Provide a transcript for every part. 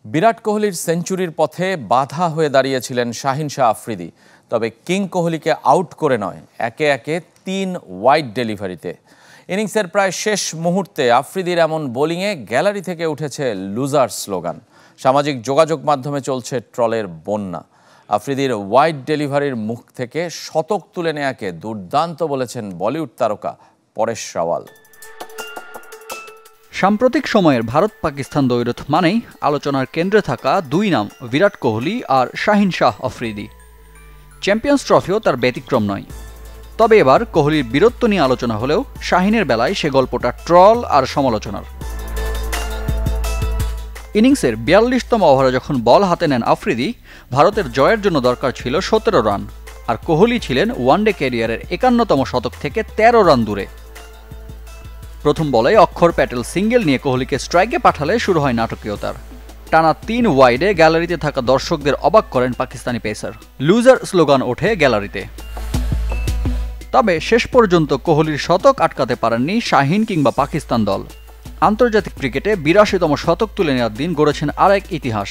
বিরাট কোহলির সেঞ্চুরির পথে বাধা হয়ে দাঁড়িয়েছিলেন শাহিন শাহ আফ্রিদি। তবে কিং কোহলিকে আউট করে নয়, একে একে 3 ওয়াইড ডেলিভারিতে। ইনিংসের প্রায় শেষ মুহূর্তে আফ্রিদির এমন বোলিংয়ে গ্যালারি থেকে উঠেছে লুজার স্লোগান। সামাজিক যোগাযোগ মাধ্যমে চলছে ট্রলের বন্যা। আফ্রিদির ওয়াইড ডেলিভারির মুখ থেকে শতক তুলে নেয়াকে দুর্দান্ত বলেছেন বলিউড তারকা পরেশ রাওয়াল। সাম্প্রতিক সময়ের ভারত পাকিস্তান দ্বৈরথ মানেই আলোচনার কেন্দ্রে থাকা দুই নাম বিরাট কোহলি আর শাহিন শাহ আফ্রিদি। চ্যাম্পিয়ন্স ট্রফিও তার ব্যতিক্রম নয়। তবে এবার কোহলির বীরত্ব নিয়ে আলোচনা হলেও শাহিনের বেলায় সে গল্পটা ট্রল আর সমালোচনার। ইনিংসের 42তম ওভারে যখন বল হাতে নেন আফ্রিদি, ভারতের জয়ের জন্য দরকার ছিল 17 রান, আর কোহলি ছিলেন ওয়ানডে ক্যারিয়ারের 51তম শতক থেকে 13 রান দূরে। প্রথম বলে অক্ষর প্যাটেল সিঙ্গেল নিয়ে কোহলিকে স্ট্রাইকে পাঠালে শুরু হয় নাটকীয়তার। টানা 3 ওয়াইডে গ্যালারিতে থাকা দর্শকদের অবাক করেন পাকিস্তানি পেসার। লুজার স্লোগান ওঠে গ্যালারিতে। তবে শেষ পর্যন্ত কোহলির শতক আটকাতে পারেননি শাহিন কিংবা পাকিস্তান দল। আন্তর্জাতিক ক্রিকেটে 82তম শতক তুলে নেওয়ার দিন গড়েছেন আরেক ইতিহাস।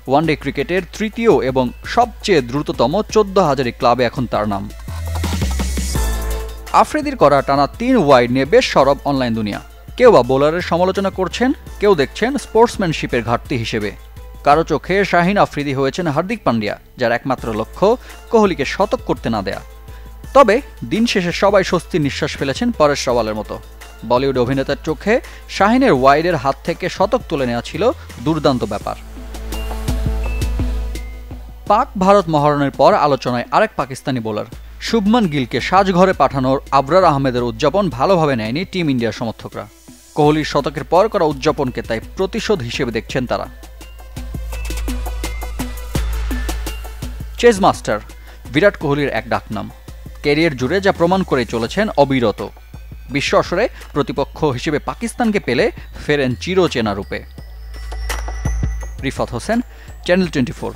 ওয়ানডে ক্রিকেটের তৃতীয় এবং সবচেয়ে দ্রুততম 14,000 ক্লাবে এখন তার নাম। আফ্রিদির করা টানা 3 ওয়াইড নিয়ে বেশ সরব অনলাইন দুনিয়া। কেউ বা বোলারের সমালোচনা করছেন, কেউ দেখছেন স্পোর্টসম্যানশিপের ঘাটতি হিসেবে। কারো চোখে শাহিন আফ্রিদি হয়েছেন হার্দিক পান্ডিয়া, যার একমাত্র লক্ষ্য কোহলিকে শতক করতে না দেয়া। তবে দিন শেষে সবাই স্বস্তির নিঃশ্বাস ফেলেছেন পরেশ রাওয়ালের মতো। বলিউড অভিনেতার চোখে শাহিনের ওয়াইডের হাত থেকে শতক তুলে নেওয়া ছিল দুর্দান্ত ব্যাপার। পাক ভারত মহারণের পর আলোচনায় আরেক পাকিস্তানি বোলার শুভমান গিলকে সাজঘরে পাঠানোর আবরার আহমেদের উদযাপন ভালোভাবে নেয়নি টিম ইন্ডিয়ার সমর্থকরা। কোহলির শতকের পর করা উদযাপনকে তাই প্রতিশোধ হিসেবে দেখছেন তারা। চেজ মাস্টার বিরাট কোহলির এক ডাকনাম। ক্যারিয়ার জুড়ে যা প্রমাণ করে চলেছেন অবিরত। বিশ্ব আসরে প্রতিপক্ষ হিসেবে পাকিস্তানকে পেলে ফেরেন চিরচেনা রূপে। রিফাত হোসেন, চ্যানেল 24।